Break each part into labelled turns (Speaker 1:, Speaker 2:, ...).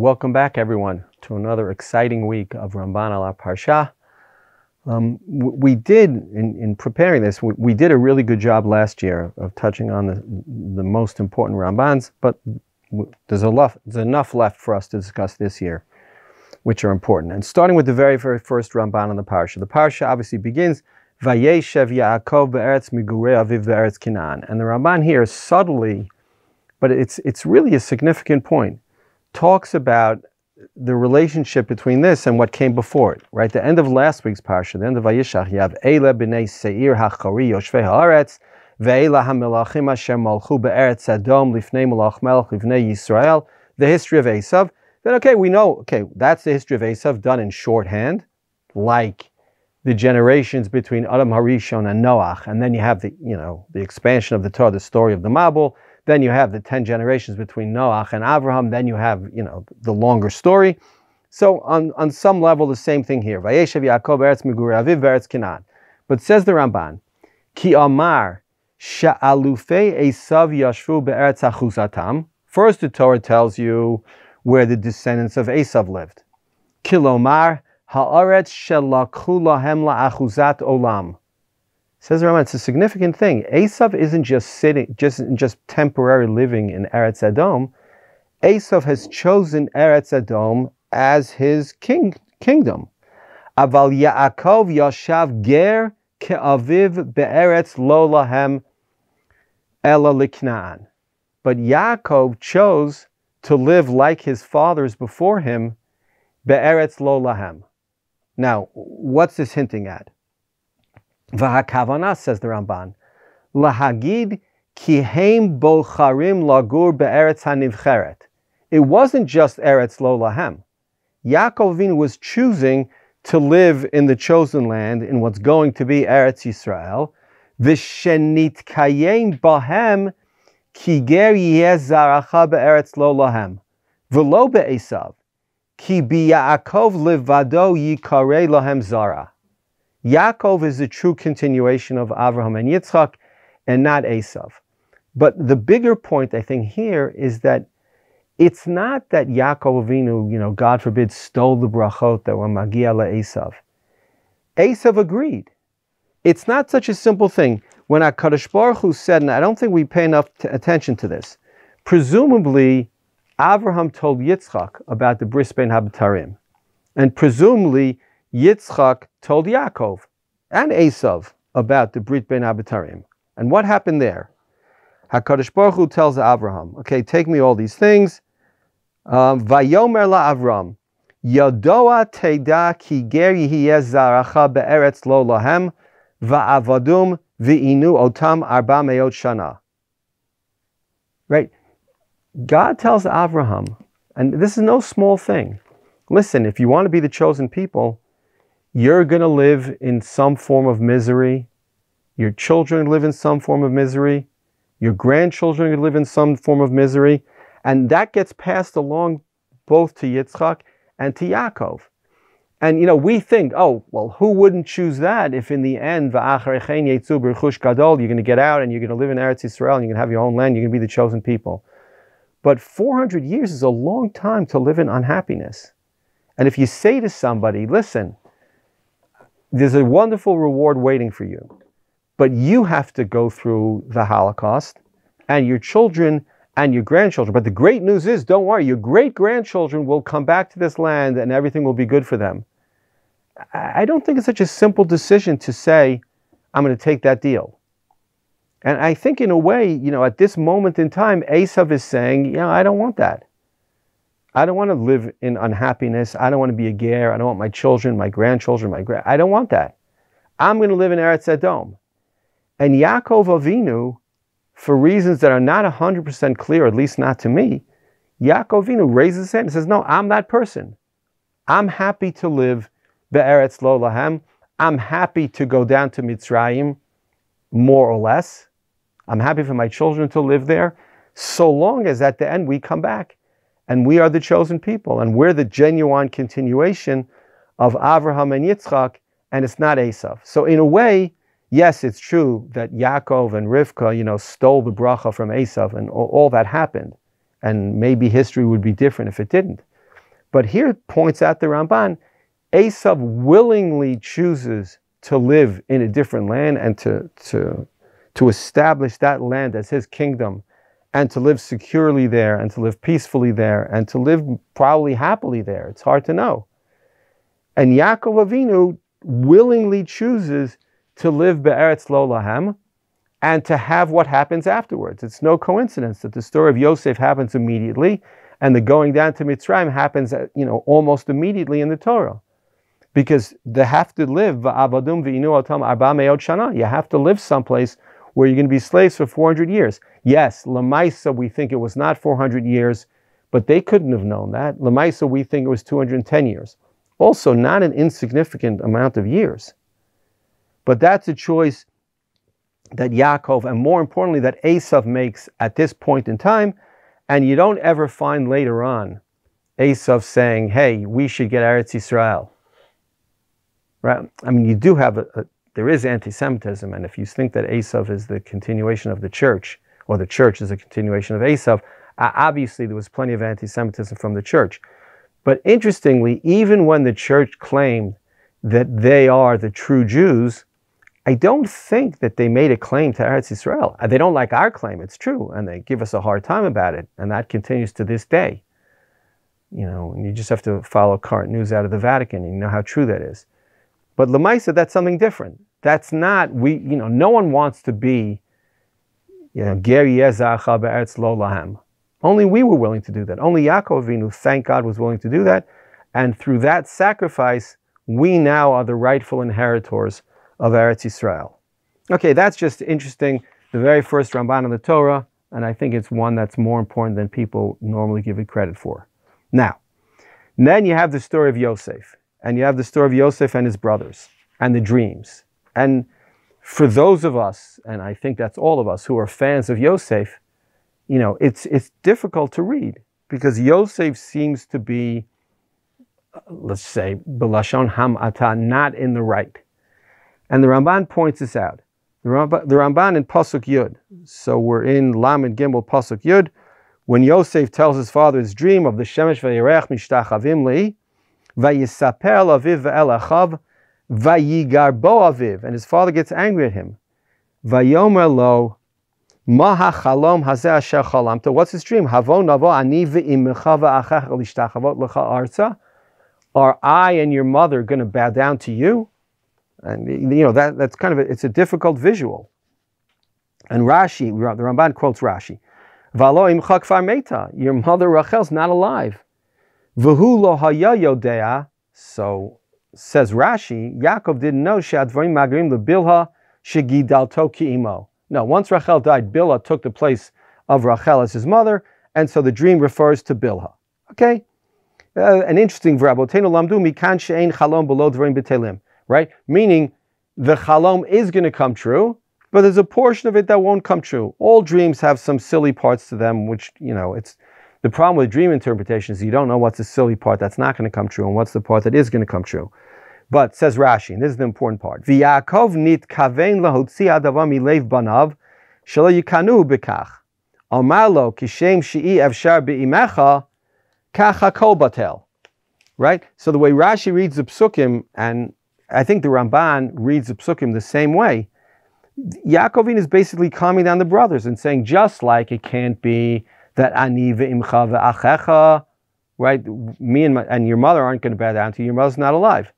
Speaker 1: Welcome back, everyone, to another exciting week of Ramban ala Parsha. We did, in preparing this, we did a really good job last year of touching on the most important Rambans, but there's enough left for us to discuss this year, which are important. And starting with the very first Ramban on the Parsha. The Parsha obviously begins, Vayeshev Yaakov be'eretz migurei aviv be'eretz Canaan. And the Ramban here subtly, but it's really a significant point, talks about the relationship between this and what came before it, right? The end of last week's parsha, the end of Vayeshev, you have Eile b'nei Seir hachari yoshvei haaretz, ve'eila hamelachim asher malchu be'eretz Edom lifnei melach melech livnei Yisrael, the history of Esav. Then, we know, that's the history of Esav done in shorthand, like the generations between Adam Harishon and Noach, and then you have the expansion of the Torah, the story of the Mabul. Then you have the 10 generations between Noach and Abraham. Then you have, the longer story. So on some level, the same thing here. Vayeshev Yaakov be'eretz migurei aviv be'eretz Canaan. But says the Ramban, Ki amar sha'alufei Esav yashvu be'eretz achuzatam. First, the Torah tells you where the descendants of Esav lived. Kilomar ha'aretz shelakhu lahem la'achuzat olam. Says the Ramban, it's a significant thing. Esav isn't just temporary living in Eretz Edom. Esav has chosen Eretz Edom as his kingdom. Aval Yaakov yashav ger ke'aviv be'eretz lo lahem ela liknaan. But Yaakov chose to live like his fathers before him, be'eretz lo lahem. Now, what's this hinting at? V'hakavana, says the Ramban, lahagid ki heim bocharim lagur be'eretz hanivcheret. It wasn't just Eretz lo lahem. Yaakov Avinu was choosing to live in the chosen land, in what's going to be Eretz Yisrael. V'shenit kayem bahem ki ger yeh zaracha be'eretz lo lahem. V'lo be'esav ki bi'Yaakov levado yikarei lahem zara. Yaakov is a true continuation of Abraham and Yitzchak, and not Esav. But the bigger point, I think, here is that it's not that Yaakov Avinu, God forbid, stole the brachot that were magia le'Esav. Esav agreed. It's not such a simple thing. When HaKadosh Baruch Hu said, and I don't think we pay enough attention to this, presumably Abraham told Yitzchak about the bris bein habatarim, and presumably Yitzchak told Yaakov and Esav about the brit bein habatarim. And what happened there? HaKadosh Baruch Hu tells Abraham, take me all these things. Vayomer la'Avram, Yadoa teda ki ger yeh zaracha be'eretz lo lahem, va'avadum v'inu otam arba meot shana. Right? God tells Abraham, and this is no small thing. Listen, if you want to be the chosen people, you're going to live in some form of misery. Your children live in some form of misery. Your grandchildren live in some form of misery. And that gets passed along both to Yitzchak and to Yaakov. And, we think, who wouldn't choose that if in the end, you're going to get out and you're going to live in Eretz Yisrael and you're going to have your own land, you're going to be the chosen people. But 400 years is a long time to live in unhappiness. And if you say to somebody, listen, there's a wonderful reward waiting for you, but you have to go through the Holocaust, and your children and your grandchildren. But the great news is, don't worry, your great-grandchildren will come back to this land and everything will be good for them. I don't think it's such a simple decision to say, I'm going to take that deal. And I think in a way, at this moment in time, Esav is saying, I don't want that. I don't want to live in unhappiness. I don't want to be a ger. I don't want my children, my grandchildren, I don't want that. I'm going to live in Eretz Edom. And Yaakov Avinu, for reasons that are not 100% clear, at least not to me, Yaakov Avinu raises his hand and says, no, I'm that person. I'm happy to live be'eretz lo lahem. I'm happy to go down to Mitzrayim, more or less. I'm happy for my children to live there, so long as at the end we come back. And we are the chosen people, and we're the genuine continuation of Abraham and Yitzchak, and it's not Esav. So in a way, yes, it's true that Yaakov and Rivka, stole the bracha from Esav, and all that happened. And maybe history would be different if it didn't. But here it points out the Ramban, Esav willingly chooses to live in a different land and to establish that land as his kingdom, and to live securely there, and to live peacefully there, and to live probably happily there. It's hard to know. And Yaakov Avinu willingly chooses to live be'eretz lo lahem, and to have what happens afterwards. It's no coincidence that the story of Yosef happens immediately, and the going down to Mitzrayim happens, almost immediately in the Torah. Because they have to live, va'avadum v'inu otam arba me'ot shana. You have to live someplace where you're going to be slaves for 400 years. Yes, Lamaisa, we think it was not 400 years, but they couldn't have known that. Lamaisa, we think it was 210 years. Also, not an insignificant amount of years. But that's a choice that Yaakov, and more importantly, that Esav makes at this point in time, and you don't ever find later on Esav saying, hey, we should get Eretz Yisrael. Right? I mean, you do have there is anti-Semitism, and if you think that Esav is the continuation of the church, or the church is a continuation of Esav, obviously there was plenty of anti-Semitism from the church. But interestingly, even when the church claimed that they are the true Jews, I don't think that they made a claim to Eretz Yisrael. They don't like our claim, it's true, and they give us a hard time about it, and that continues to this day. And you just have to follow current news out of the Vatican, and you know how true that is. But Lamaisa, that's something different. That's not, no one wants to be, Ger Yezacha be'eretz lo lahem. Only we were willing to do that. Only Yaakov Avinu, thank God, was willing to do that. And through that sacrifice, we now are the rightful inheritors of Eretz Yisrael. Okay, that's just interesting. The very first Ramban of the Torah, and I think it's one that's more important than people normally give it credit for. Now, then you have the story of Yosef. And you have the story of Yosef and his brothers, and the dreams. And for those of us, and I think that's all of us, who are fans of Yosef, it's difficult to read, because Yosef seems to be, let's say, b'lashon ham'ata, not in the right. And the Ramban points this out. The Ramban in Pasuk Yud, so we're in Lamed Gimel Pasuk Yud, when Yosef tells his father his dream of the Shemesh v'yerech mishtachavim li, Vayesaper laviv ve'elachav, vayigarbo aviv, and his father gets angry at him. Vayomer lo, ma hachalom hazeh asher chalamta. What's his dream? Havo navo ani ve'imecha va'achach lishtachavot lecha arza. Are I and your mother going to bow down to you? And that's kind of it's a difficult visual. And Rashi, the Ramban quotes Rashi, Valo imcha kfar meta. Your mother Rachel's not alive. V'hu lo haya yodea, so says Rashi, Yaakov didn't know she'advarim magrim lebilha shegidalto ki'imo. No, once Rachel died, Bilhah took the place of Rachel as his mother, and so the dream refers to Bilhah. Okay? An interesting verb. Lamdu mikan she'ein chalom below dvarim b'telim. Right? Meaning, the chalom is going to come true, but there's a portion of it that won't come true. All dreams have some silly parts to them, which, it's... The problem with dream interpretation is you don't know what's the silly part that's not going to come true and what's the part that is going to come true. But, says Rashi, and this is the important part, V'Yaakov nitkaven lahotzi hadavar milev banav shelo yikanu b'kach. Amar lo kishem she'i efshar be'imecha kach hakol batel. Right? So the way Rashi reads the psukim, and I think the Ramban reads the psukim the same way, Yaakov is basically calming down the brothers and saying, just like it can't be that ani ve'imcha ve'achecha, right? Me and your mother aren't going to bow down to you. Your mother's not alive.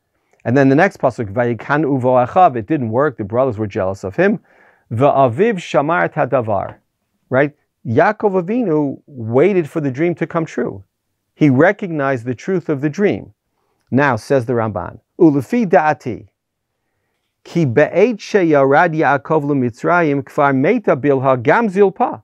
Speaker 1: And then the next pasuk, vayikanu vo'achav, it didn't work. The brothers were jealous of him. Ve'aviv shamar tadavar, right? Yaakov Avinu waited for the dream to come true. He recognized the truth of the dream. Now, says the Ramban, ulefi da'ati, ki be'et sheyarad Yaakov leMitzrayim kfar meta bilha gam zilpa.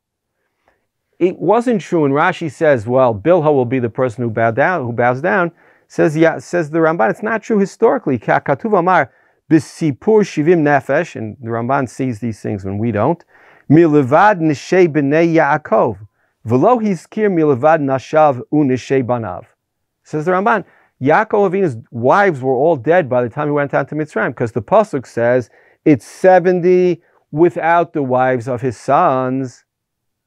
Speaker 1: It wasn't true, and Rashi says, well, Bilhah will be the person who bows down. Says the Ramban, it's not true historically. Katuv Amar b'sipur shivim nefesh, and the Ramban sees these things when we don't. Milevad neshei b'nei Yaakov, v'lo hizkir milevad nashav u'neshei banav. Says the Ramban, Yaakov Avinu's wives were all dead by the time he went down to Mitzrayim, because the pasuk says it's 70 without the wives of his sons.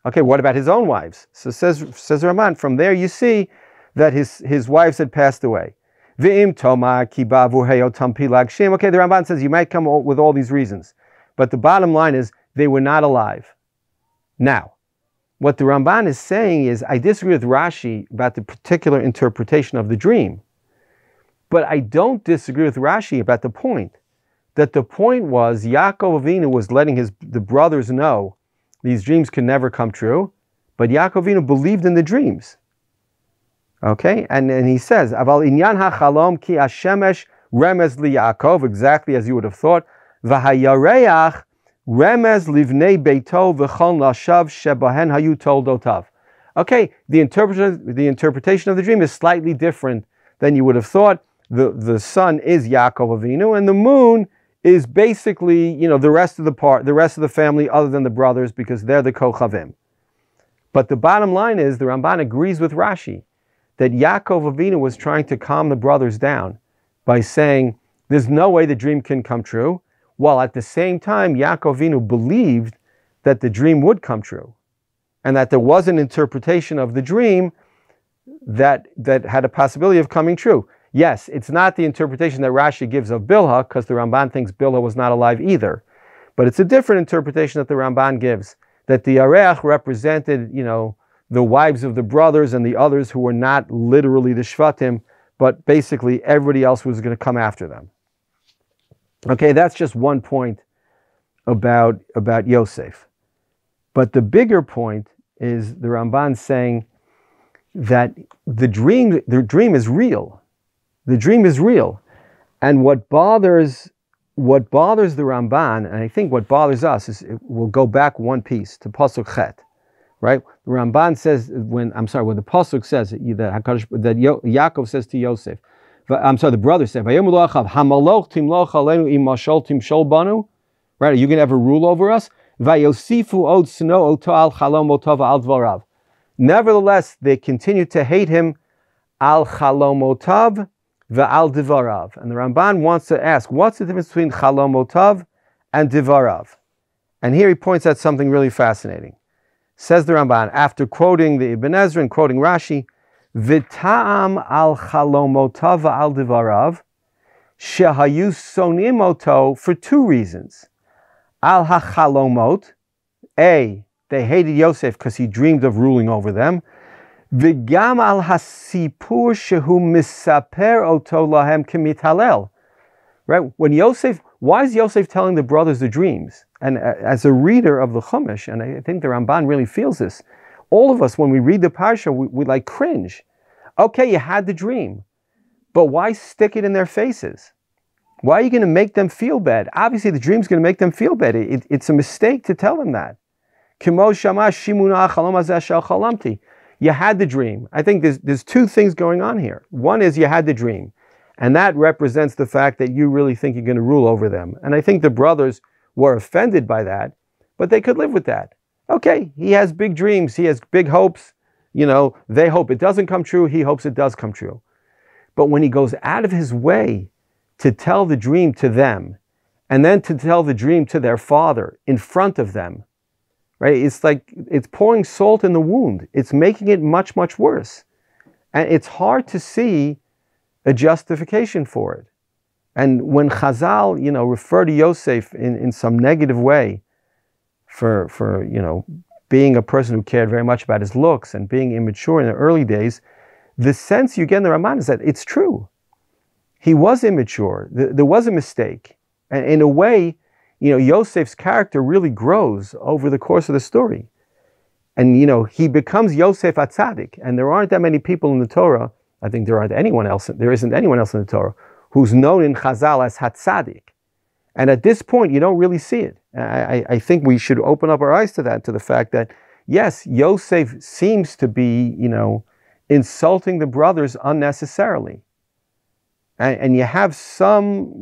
Speaker 1: Okay, what about his own wives? So says Ramban, from there you see that his wives had passed away. V'im toma ki ba'avu heyotam pilag shem. Okay, the Ramban says you might come with all these reasons, but the bottom line is they were not alive. Now, what the Ramban is saying is, I disagree with Rashi about the particular interpretation of the dream, but I don't disagree with Rashi about the point. That the point was Yaakov Avinu was letting the brothers know these dreams can never come true, but Yaakov Avinu believed in the dreams. Okay, and he says, "Aval inyan hachalom ki hashemesh remez liYaakov," exactly as you would have thought. "V'hayareach remez livnei beito v'chol nashav shebahen hayu toldotav." Okay, the interpretation of the dream is slightly different than you would have thought. The sun is Yaakov Avinu, and the moon is basically, the rest of the family other than the brothers, because they're the Kochavim. But the bottom line is, the Ramban agrees with Rashi that Yaakov Avinu was trying to calm the brothers down by saying, there's no way the dream can come true, while at the same time, Yaakov Avinu believed that the dream would come true, and that there was an interpretation of the dream that had a possibility of coming true. Yes, it's not the interpretation that Rashi gives of Bilhah, because the Ramban thinks Bilhah was not alive either. But it's a different interpretation that the Ramban gives, that the Areach represented, the wives of the brothers and the others who were not literally the Shvatim, but basically everybody else was going to come after them. Okay, that's just one point about Yosef. But the bigger point is the Ramban saying that the dream is real. The dream is real, and what bothers the Ramban, and I think what bothers us, is we'll go back one piece to Pasuk Chet, right? The Ramban says when the Pasuk says that Yaakov says to Yosef, the brother said, right? Are you going to ever rule over us? Nevertheless, they continue to hate him al chalomotav Va'al divarav. And the Ramban wants to ask, what's the difference between chalomotav and divarav? And here he points out something really fascinating. Says the Ramban, after quoting the Ibn Ezra and quoting Rashi, V'ta'am al chalomotav va'al divarav, shehayu sonim oto, for two reasons. Al hachalomot, A, they hated Yosef because he dreamed of ruling over them. V'gam al hasipur shehu misaper oto lahem k'mithalel. Right? Why is Yosef telling the brothers the dreams? And as a reader of the Chumash, and I think the Ramban really feels this, all of us, when we read the Parsha, we like cringe. Okay, you had the dream, but why stick it in their faces? Why are you going to make them feel bad? Obviously, the dream's going to make them feel bad. It's a mistake to tell them that. Kimo shama shimuna chalom hazeh shel chalamti. You had the dream. I think there's two things going on here. One is you had the dream, and that represents the fact that you really think you're going to rule over them. And I think the brothers were offended by that, but they could live with that. Okay, he has big dreams. He has big hopes. They hope it doesn't come true. He hopes it does come true. But when he goes out of his way to tell the dream to them, and then to tell the dream to their father in front of them, right? It's like it's pouring salt in the wound. It's making it much, much worse. And it's hard to see a justification for it. And when Chazal, refer to Yosef in some negative way for being a person who cared very much about his looks and being immature in the early days, the sense you get in the Ramban is that it's true. He was immature. There was a mistake. And in a way, Yosef's character really grows over the course of the story. And, he becomes Yosef a tzadik. And there aren't that many people in the Torah, I think there isn't anyone else in the Torah, who's known in Chazal as Hatzadik. And at this point, you don't really see it. I think we should open up our eyes to that, to the fact that, yes, Yosef seems to be, insulting the brothers unnecessarily. And you have some,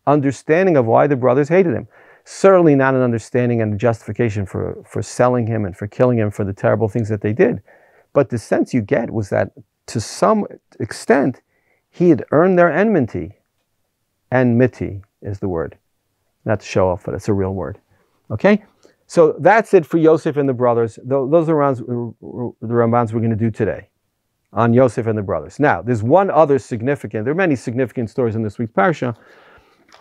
Speaker 1: understanding of why the brothers hated him. Certainly not an understanding and a justification for selling him and for killing him for the terrible things that they did. But the sense you get was that, to some extent, he had earned their enmity. Enmity is the word. Not to show off, but it's a real word. Okay? So that's it for Yosef and the brothers. Those are the Rambans we're going to do today. on Yosef and the brothers. Now, there's one other significant, there are many significant stories in this week's parsha,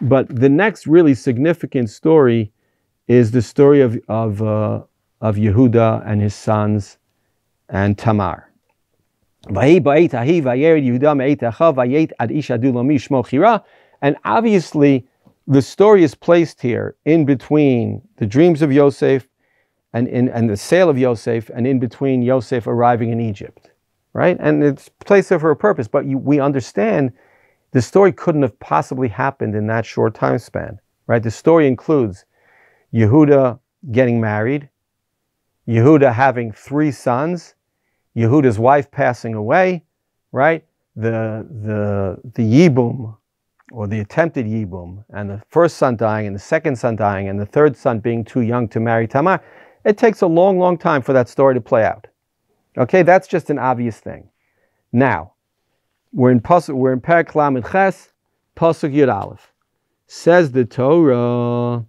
Speaker 1: but the next really significant story is the story of Yehuda and his sons and Tamar. And obviously, the story is placed here in between the dreams of Yosef and the sale of Yosef, and in between Yosef arriving in Egypt. Right? And it's placed there for a purpose, but we understand the story couldn't have possibly happened in that short time span. Right? The story includes Yehuda getting married, Yehuda having 3 sons, Yehuda's wife passing away, right? The Yibum, or the attempted Yibum, and the first son dying, and the second son dying, and the third son being too young to marry Tamar. It takes a long, long time for that story to play out. Okay, that's just an obvious thing. Now, we're in Perek Lamed Ches, Pasuk Yud Aleph. Says the Torah,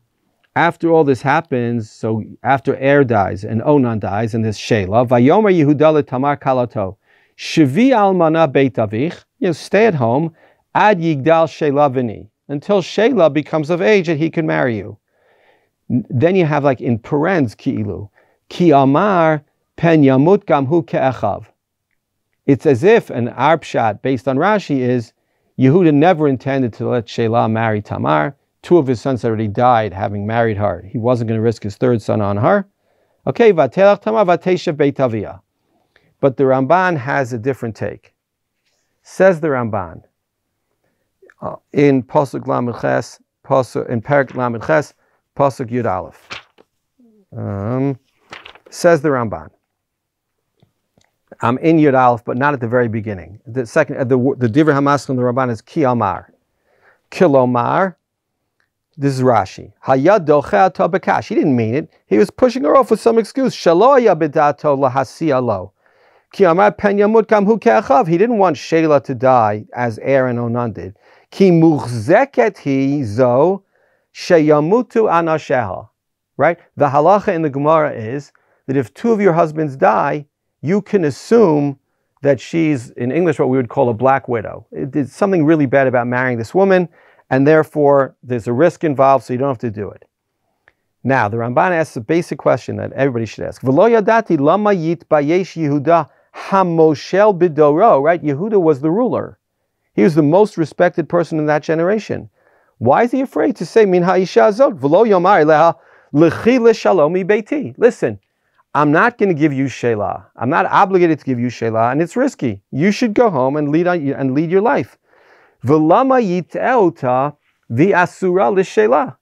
Speaker 1: after all this happens, so after dies and Onan dies and there's Shelah, Vayomer Yehuda Tamar Kalato, Shvi Almana Beit Avich, stay at home, Ad Yigdal Shelah Vini, until Shelah becomes of age that he can marry you. Then you have like in parens Ki'ilu, Ki Amar Pen Yamut Gamhu Ke'echav. It's as if an Arpshat based on Rashi is, Yehuda never intended to let Shelah marry Tamar. 2 of his sons already died having married her. He wasn't going to risk his 3rd son on her. Okay, Vatelach Tamar Vateshev Beit Avia. But the Ramban has a different take. Says the Ramban in Pasuk Lamed Ches, in Perek Lamed Ches, Pasuk Yud Aleph. Says the Ramban. I'm in Yud Aleph, but not at the very beginning. The second, the Divrei Hamaschil in the Ramban is Ki Amar. Kilomar. This is Rashi. Hayad docheh ato b'kash. He didn't mean it. He was pushing her off with some excuse. Shelo haya b'dato lahasiya lo. Ki amar pen yamut gamhu ke'achav. He didn't want Shelah to die as Aaron Onan did. Ki muchzeket hi zo sheyamutu anasheha. Right? The halacha in the Gemara is that if 2 of your husbands die, you can assume that she's, in English, what we would call a black widow. It's something really bad about marrying this woman, and therefore there's a risk involved, so you don't have to do it. Now, the Ramban asks a basic question that everybody should ask. V'lo yadati lama yitbayesh Yehuda hamoshel bidoro, right? Yehuda was the ruler. He was the most respected person in that generation. Why is he afraid to say, min ha'isha azot, v'lo yomar leha lechi l'shalomi beiti? Listen, I'm not going to give you Shelah. I'm not obligated to give you Shelah, and it's risky. You should go home and lead your life. V'lama yit'eota v'asura l'Shelah.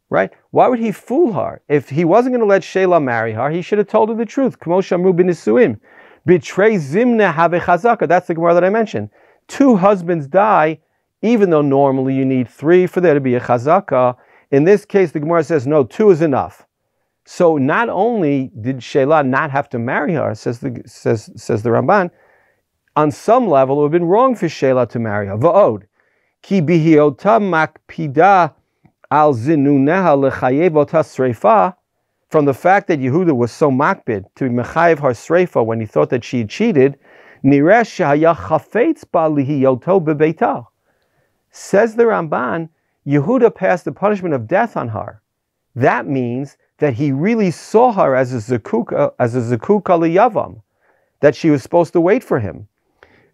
Speaker 1: Right? Why would he fool her? If he wasn't going to let Shelah marry her, he should have told her the truth. K'mo shamru b'nisuim. Betray zimna have chazaka. That's the Gemara that I mentioned. 2 husbands die, even though normally you need 3 for there to be a chazaka. In this case, the Gemara says, no, 2 is enough. So not only did Shelah not have to marry her, says the Ramban, on some level it would have been wrong for Shelah to marry her. Va'od, ki bihiota makpida al zinuneha lechayev ota sreifa, from the fact that Yehuda was so makpid to mechayev her sreifa when he thought that she had cheated, nireh shehaya chafetz ba lihiyoto bebeita. Says the Ramban, Yehuda passed the punishment of death on her. That means that he really saw her as a zakuk liyavam, that she was supposed to wait for him.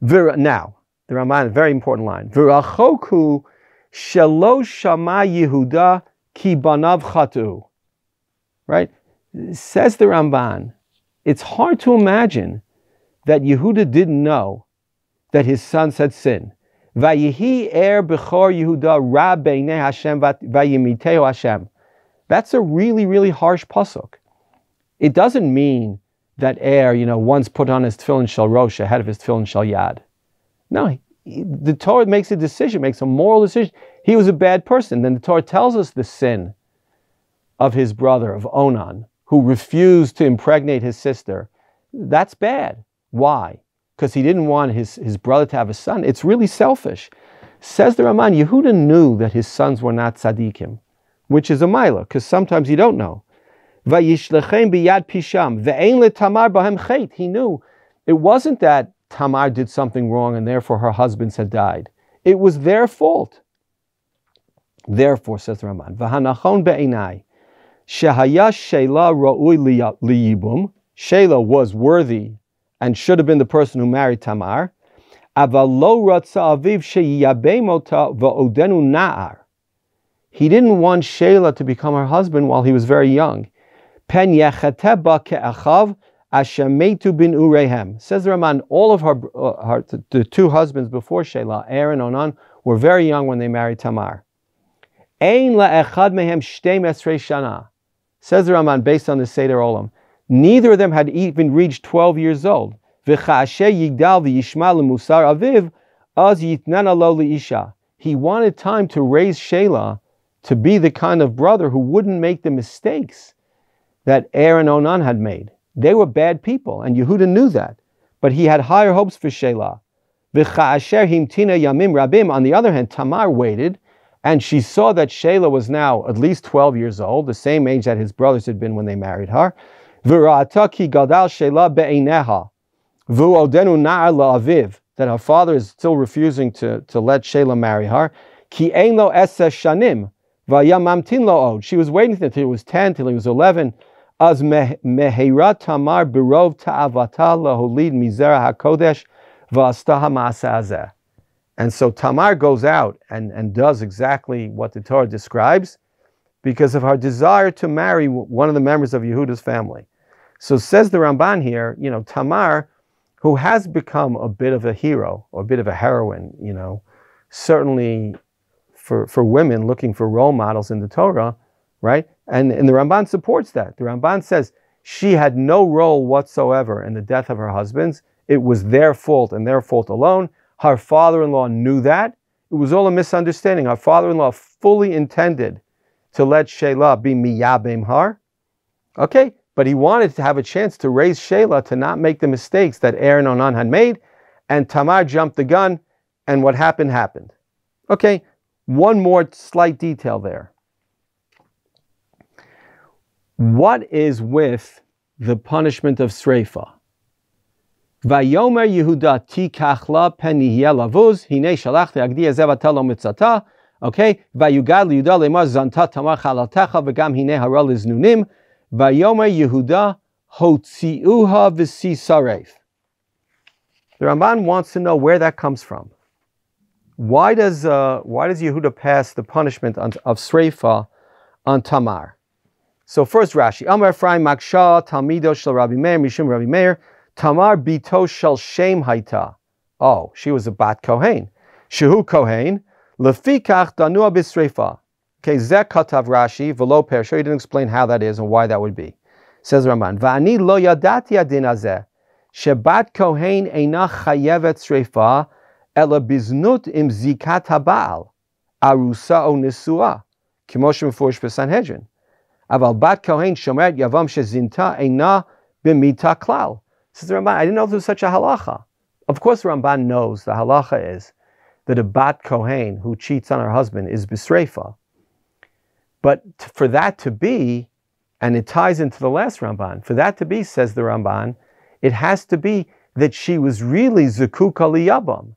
Speaker 1: Now, the Ramban, very important line. V'rachoku shelo shama Yehuda ki banav chatu. Right? Says the Ramban, it's hard to imagine that Yehuda didn't know that his sons had sinned. Vayihi er bechor Yehuda ra beinei Hashem vayimiteo Hashem. That's a really, really harsh pasuk. It doesn't mean that once put on his tefillin shel rosh ahead of his tefillin shel yad. No, the Torah makes a decision, makes a moral decision. He was a bad person. Then the Torah tells us the sin of his brother, of Onan, who refused to impregnate his sister. That's bad. Why? Because he didn't want his brother to have a son. It's really selfish. Says the Ramban, Yehuda knew that his sons were not tzadikim, which is a milah, because sometimes you don't know. Vayishlachem biyad pisham ve'ein letamar bahem chet. He knew it wasn't that Tamar did something wrong and therefore her husbands had died. It was their fault. Therefore, says the Ramban, V'hanachon be'enai, shehaya Sheila ra'ui liyibum, Sheila was worthy and should have been the person who married Tamar, aval lo ratza aviv sheyiyabem ota va'odenu na'ar. He didn't want Sheila to become her husband while he was very young. Pen yechateh ba ke'achav asher metu bin urehem. Says the Ramban, all of the two husbands before Sheila, Er and Onan, were very young when they married Tamar. Ein la'echad mehem shtei mesrei shana. Says the Ramban, based on the Seder Olam, neither of them had even reached 12 years old. V'cha'asher yigdal v'yishma l'musar aviv, az yitnana lo li'isha. He wanted time to raise Sheila to be the kind of brother who wouldn't make the mistakes that Er and Onan had made. They were bad people, and Yehuda knew that. But he had higher hopes for Sheila. V'cha'asher himtina yamim rabim. On the other hand, Tamar waited, and she saw that Sheila was now at least 12 years old, the same age that his brothers had been when they married her. V'ra'ata ki gadal Sheila be'eineha, v'odenu na'ar la'aviv, that her father is still refusing to let Sheila marry her. Ki ein lo eseh shanim, v'ya mamtin lo od. She was waiting until he was 10, till he was 11. Az mehira Tamar birov ta'avata laholid mizera hakodesh v'asta ha'ma'aseh hazeh. And so Tamar goes out and does exactly what the Torah describes because of her desire to marry one of the members of Yehuda's family. So says the Ramban here, Tamar, who has become a bit of a hero or a bit of a heroine, certainly for women looking for role models in the Torah, right? And the Ramban supports that. The Ramban says she had no role whatsoever in the death of her husbands. It was their fault and their fault alone. Her father-in-law knew that. It was all a misunderstanding. Her father-in-law fully intended to let Sheila be miyabem har. Okay, but he wanted to have a chance to raise Sheila to not make the mistakes that Er and Onan had made, and Tamar jumped the gun, and what happened, happened. Okay, one more slight detail there. What is with the punishment of Sreifa? Vayomer Yehuda tikachla penihya lavuz hine shalach leagdi Esav atalo mitzata. Okay, vayugad Yehuda lemar zanta Tamar chalatecha v'gam hine hara liznunim. Vayomer Yehuda hotziuha v'sisaref. The Ramban wants to know where that comes from. Why does Yehuda pass the punishment of Sreifa on Tamar? So first Rashi, Amar Ephraim Maksha Talmido Shel Rabbi Meir Mishum Rabbi Meir Tamar Bito Shel Shem Haita. Oh, she was a Bat Kohen. Shehu Kohen Lefikach Danua B'Sreifa. Okay, Zeh Katav Rashi V'lo Persho. He didn't explain how that is and why that would be. Says Ramban, Va'ani lo yadati adin hazeh shebat Kohen eina chayevet Sreifa ela biznut im zikat haba'al arusa o nisua kimo shemefurish b'Sanhedrin. Aval bat Kohen shomeret yavam shezinta eina b'mita klal. Says the Ramban, I didn't know there was such a halacha. Of course, the Ramban knows the halacha is that a bat Kohen who cheats on her husband is b'sreifa. But for that to be, and it ties into the last Ramban, for that to be, says the Ramban, it has to be that she was really zekuka liyabam,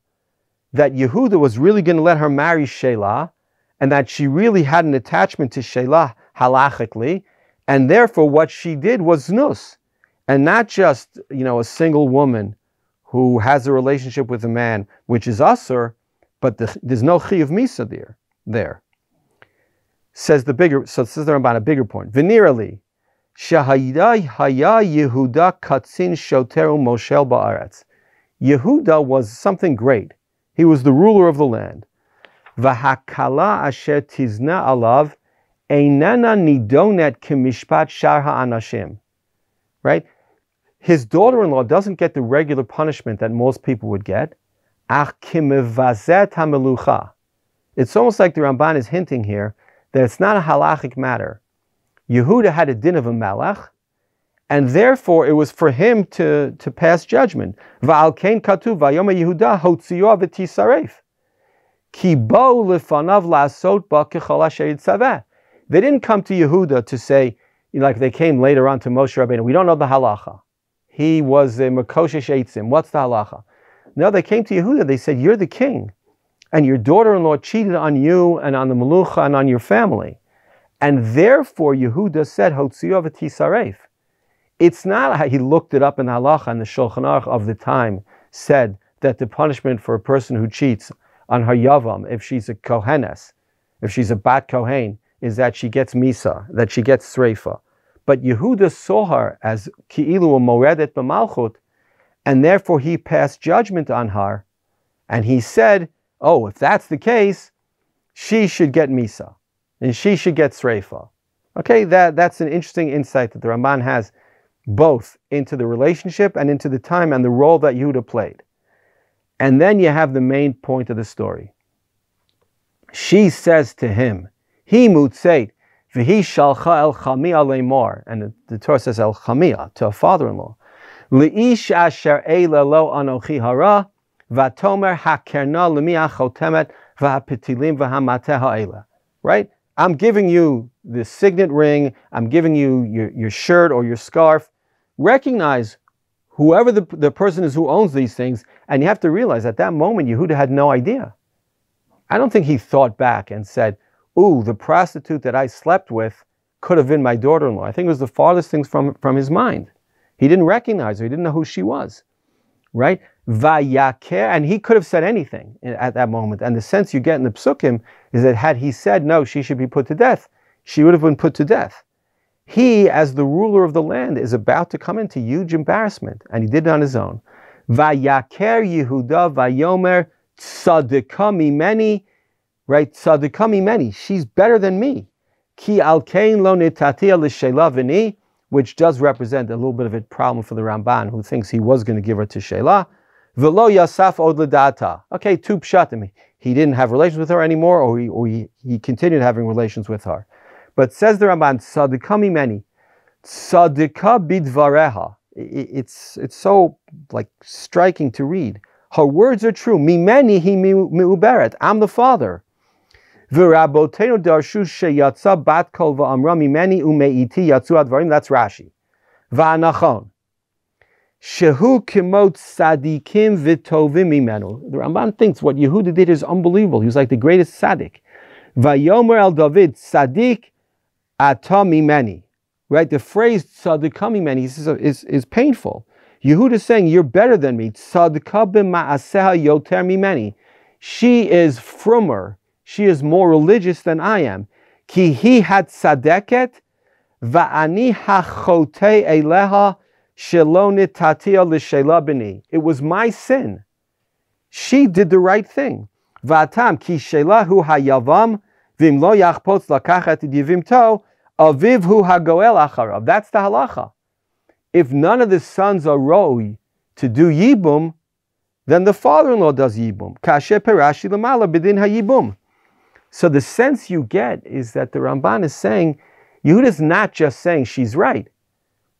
Speaker 1: that Yehuda was really going to let her marry Sheila, and that she really had an attachment to Sheila halachically, and therefore what she did was znus, and not just a single woman who has a relationship with a man, which is asur, but there's no chiyuv misa there. Says the Ramban, a bigger point. Venerally, shahayda haya Yehuda katzin shoteru moshel ba'aretz. Yehuda was something great. He was the ruler of the land. V'hakala asher tizna alav einana nidonet kemishpat shar ha'anashim. Right? His daughter-in-law doesn't get the regular punishment that most people would get. Ach kimevazet hamelucha. It's almost like the Ramban is hinting here that it's not a halachic matter. Yehuda had a din of a melech, and therefore it was for him to pass judgment. Va'al kein katuv vayoma Yehuda hotziyah v'tisaref. Ki bo lefanav la'asot ba kechol asher yitzaveh. They didn't come to Yehuda to say, like they came later on to Moshe Rabbeinu, we don't know the halacha. He was a makoshesh eitzim. What's the halacha? No, they came to Yehuda. They said, you're the king, and your daughter-in-law cheated on you and on the Melucha and on your family. And therefore, Yehuda said, Hotzio v'tisaref. It's not how he looked it up in the halacha, and the Shulchan Aruch of the time said that the punishment for a person who cheats on her yavam, if she's a kohenes, if she's a bat kohen, is that she gets misa, that she gets sreifa. But Yehuda saw her as ki'ilu moredet b'malchut, and therefore he passed judgment on her, and he said, oh, if that's the case, she should get misa, and she should get sreifa. Okay, that's an interesting insight that the Ramban has, both into the relationship and into the time and the role that Yehuda played. And then you have the main point of the story. She says to him, He mutzeit, v'hi shalcha el chamia leimor, and the Torah says el chamia, to a father-in-law. Le'ish asher eila lo anochi hara, v'atomer hakerna lemi achotemet v'hapitilim v'hamateh ha'ela. Right? I'm giving you the signet ring, I'm giving you your shirt or your scarf. Recognize whoever the person is who owns these things, and you have to realize at that moment Yehuda had no idea. I don't think he thought back and said, ooh, the prostitute that I slept with could have been my daughter-in-law. I think it was the farthest things from his mind. He didn't recognize her, he didn't know who she was. Right? Vayaker, and he could have said anything at that moment. And the sense you get in the psukim is that had he said, no, she should be put to death, she would have been put to death. He, as the ruler of the land, is about to come into huge embarrassment, and he did it on his own. Vayaker Yehuda vayomer tzadika mimeni, right? Tzadika mimeni, she's better than me. Ki alkein lo nitatia l'sheila v'ni, which does represent a little bit of a problem for the Ramban, who thinks he was going to give her to Sheila. V'lo yasaf od l'data. Okay, tu pshatim. He didn't have relations with her anymore, or he continued having relations with her. But says the Ramban, tzadika mimeni, tzadika bidvareha. It's so like striking to read. Her words are true. Mimeni hi miuberet. I'm the father. V'rabotenu darshu sheyatza bat kol va'amra mimeni umeiti yatzu advarim. That's Rashi. Va'anachon. Shehu kimot tzadikim v'tovim mimenu. The Ramban thinks what Yehuda did is unbelievable. He was like the greatest tzadik. Vayomer el David tzadik ata mimeni. Right? The phrase tzadika mimeni is painful. Yehuda is saying, you're better than me. Tzadika b'ma'aseha yoter mimeni. She is frummer. She is more religious than I am. Ki hi had tzadeket va'ani hachote eleha shelo nitatia l'sheila b'ni. It was my sin. She did the right thing. Va'atam ki sheila hu hayavam v'im lo yachpotz lakachet yivimto aviv hu hagoel acharav. That's the halacha. If none of the sons are roi to do yibum, then the father-in-law does yibum. Kasher perashi l'mala b'din hayibum. So the sense you get is that the Ramban is saying, Yehuda's not just saying she's right,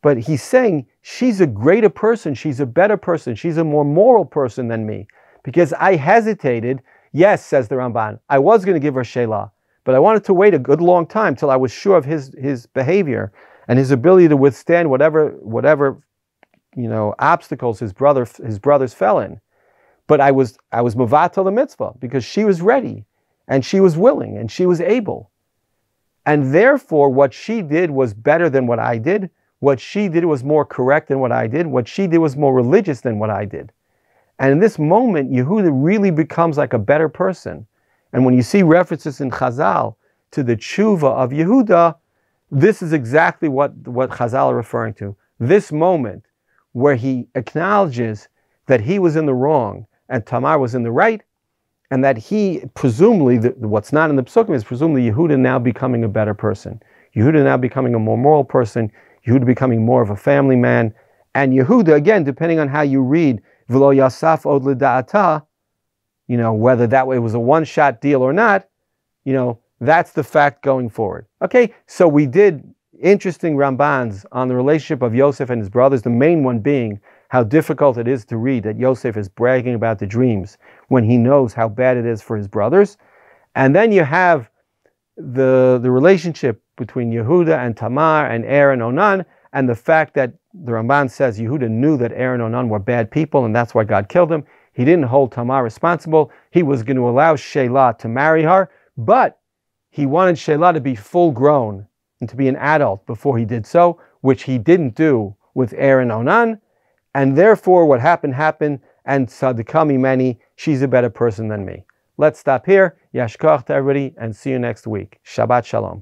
Speaker 1: but he's saying she's a greater person, she's a better person, she's a more moral person than me. Because I hesitated, yes, says the Ramban, I was going to give her Shelah, but I wanted to wait a good long time till I was sure of his behavior and his ability to withstand whatever obstacles his brothers fell in. But I was mevatel the mitzvah because she was ready. And she was willing, and she was able. And therefore, what she did was better than what I did. What she did was more correct than what I did. What she did was more religious than what I did. And in this moment, Yehuda really becomes like a better person. And when you see references in Chazal to the tshuva of Yehuda, this is exactly what Chazal are referring to. This moment where he acknowledges that he was in the wrong and Tamar was in the right, and that he, presumably, what's not in the psukim is presumably Yehuda now becoming a better person. Yehuda now becoming a more moral person. Yehuda becoming more of a family man. And Yehuda, again, depending on how you read, V'lo yasaf od l'da'ata, whether that way was a one-shot deal or not, that's the fact going forward. Okay, so we did interesting Rambans on the relationship of Yosef and his brothers, the main one being how difficult it is to read that Yosef is bragging about the dreams when he knows how bad it is for his brothers. And then you have the relationship between Yehuda and Tamar and Er and Onan, and the fact that the Ramban says Yehuda knew that Er and Onan were bad people, and that's why God killed them. He didn't hold Tamar responsible. He was going to allow Shelah to marry her, but he wanted Shelah to be full grown and to be an adult before he did so, which he didn't do with Er and Onan. And therefore, what happened, and tzadikah mimeni, she's a better person than me. Let's stop here. Yashkoach to everybody, and see you next week. Shabbat Shalom.